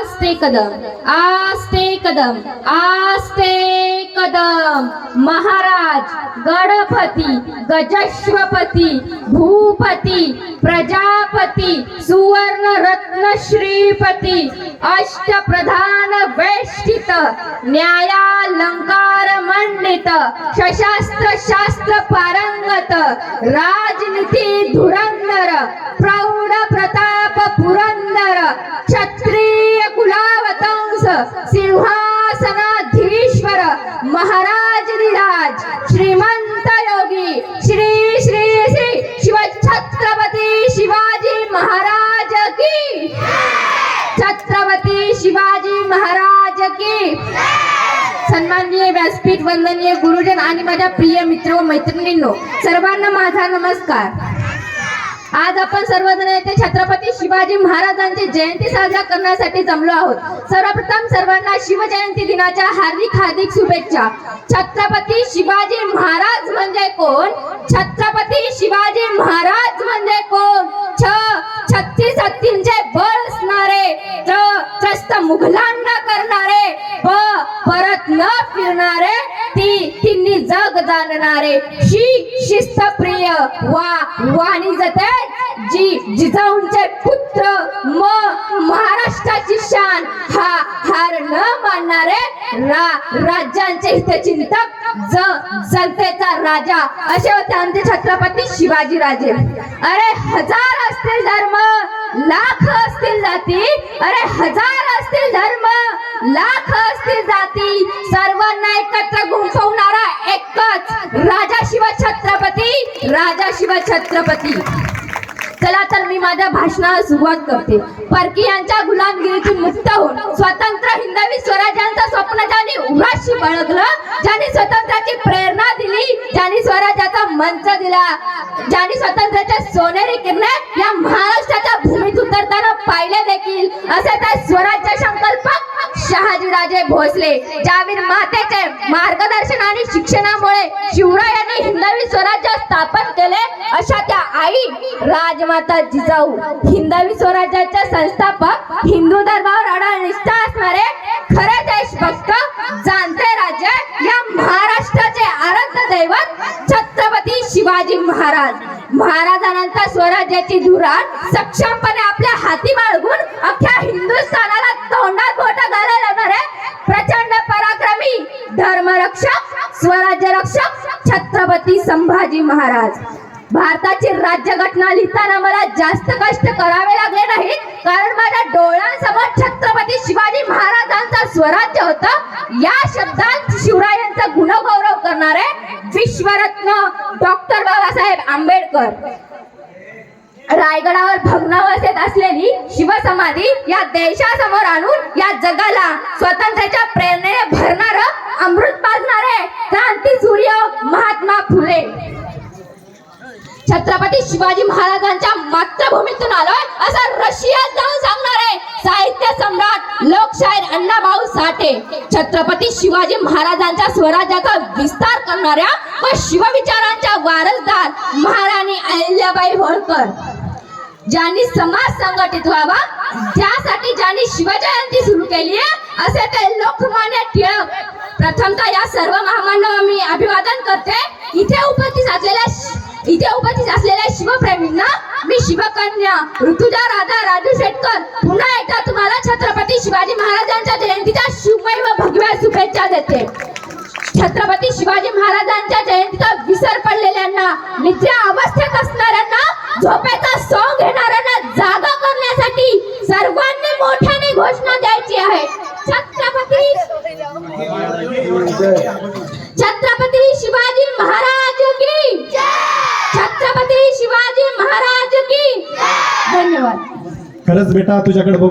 आस्ते कदम आस्ते कदम आस्ते कदम। महाराज गणपती गजश्वपती भूपती प्रजापती सुवर्ण रत्न श्रीपती अष्टप्रधान वेष्टित न्यायालंकार मंडित सशस्त्र शास्त्र पारंगत राजनीती धुरंधर प्रौढ प्रताप पुरंदर क्षत्रिय कुलावतंस सिंहासनाधीश्वर महाराजधिराज श्रीमंत योगी श्री श्री श्री शिवछत्रपती शिवाजी महाराज की छत्रपती शिवाजी महाराज की। सन्माननीय व्यासपीठ वंदनीय गुरुजन आणि माझ्या प्रिय मित्र व मैत्रिणींनो, सर्वांना माझा नमस्कार। आज आपण सर्वजण येथे छत्रपती शिवाजी महाराजांची जयंती साजरा करण्यासाठी जमलो आहोत। सर्वप्रथम सर्वांना शिवजयंती दिनाच्या हार्दिक हार्दिक शुभेच्छा। छत्रपती शिवाजी महाराज म्हणजे कोण? छत्रपती शिवाजी महाराज म्हणजे कोण? छत्तीस हत्तींचे बळ असणारे, त्रस्त मुघलांना करणारे, परत न फिरणारे, तिन्ही जग जाणणारे, शिस्तप्रिय वाणिजते जिजाऊंचे पुत्र, महाराष्ट्राची शान हार न मानणारे, राज्यांचे हितचिंतक, जनतेचा राजा, असे होते आमचे छत्रपती शिवाजी राजे। अरे हजार असतील धर्म, लाख असतील जाती, अरे हजार असतील धर्म, लाख असतील जाती, सर्वांना एकत्र गुंफवणारा एकच राजा शिवछत्रपती, राजा शिवछत्रपती। चला तर मी माझ्या भाषणाला सुरुवात करते। परकीयांच्या गुलामगिरीतून मुक्त होऊन स्वतंत्र हिंदवी स्वराज्याचं स्वप्न ज्यांनी उराशी बाळगलं, ज्यांनी स्वतंत्राची प्रेरणा दिली, ज्यांनी स्वराज्याचा मंच दिला, ज्यांनी स्वतंत्राच्या सोनेरी किरणे या महाराष्ट्राच्या भूमीत उतरताना पाहिले देखील, असे त्या स्वराज्य संकल्पक शहाजीराजे भोसले, ज्यावीर मातेचे मार्गदर्शन आणि शिक्षणामुळे शिवरायांनी हिंदवी स्वराज्य स्थापन केले, अशा त्या आई राजमाता जिजाऊ, हिंदवी स्वराज्याचे संस्थापक, हिंदू धर्मावर अढळ निष्ठा असणारे खरे देशभक्त, जाणते राज्य, या महाराष्ट्राचे आराध्य दैवत छत्रपती शिवाजी महाराज। महाराजांनंतर स्वराज्याची धुरा सक्षमपणे आपल्या हाती बाळगून अख्ख्या हिंदुस्थानाला तोंडात बोट घालायला लावणारे प्रचंड पराक्रमी धर्मरक्षक स्वराज्य रक्षक छत्रपती संभाजी महाराज। भारताची राज्यघटना लिहिताना मला जास्त कष्ट करावे लागले नाहीत, कारण माझ्या डोळ्यांसमोर छत्रपती शिवाजी महाराजांचा स्वराज्य होतं। या शब्दांत शिवरायांचा गुणगौरव करणारे विश्वरत्न डॉक्टर बाबासाहेब आंबेडकर, रायगडावर भग्नावस्थेत असलेली शिवसमाधी या देशासमोर आणून या जगाला स्वातंत्र्याच्या प्रेरणेने भरणार अमृत पाजणारे क्रांती सूर्य महात्मा फुले। छत्रपती शिवाजी महाराजांच्या मातृभूमीतून आलोय असं रशियात जाऊन सांगणारे साहित्य सम्राट लोकशाहीर अण्णाभाऊ साठे, छत्रपती शिवाजी महाराजांच्या स्वराज्याचा विस्तार करणाऱ्या व शिवविचारांच्या वारसदार महाराणी अहिल्याबाई होळकर, ज्यांनी समाज संघटित व्हावा, त्यासाठी ज्यांनी शिवजयंती सुरू केली आहे, असे ते लोकमान्य टिळक। प्रथमतः या सर्व महामानवांना मी अभिवादन करते। इथे उपस्थित असलेल्या शिवप्रेमींना मी शिवकन्या ऋतुजा राधा राजू शेटकर पुन्हा एकदा तुम्हाला छत्रपती शिवाजी महाराजांच्या जयंतीच्या शुभमय व भगव्या शुभेच्छा देते। छत्रपती शिवाजी महाराजांच्या जयंतीचा विसर पडलेल्यांना, निद्रा अवस्थेत असणाऱ्यांना, झोपेचा सॉंग घेणाऱ्यांना जागा करण्यासाठी सर्वांनी मोठ्याने घोषणा द्यायची आहे। छत्रपती शिवाजी महाराज की जय, छत्रपती शिवाजी महाराज की धन्यवाद। खरंच बेटा तुझ्याकडे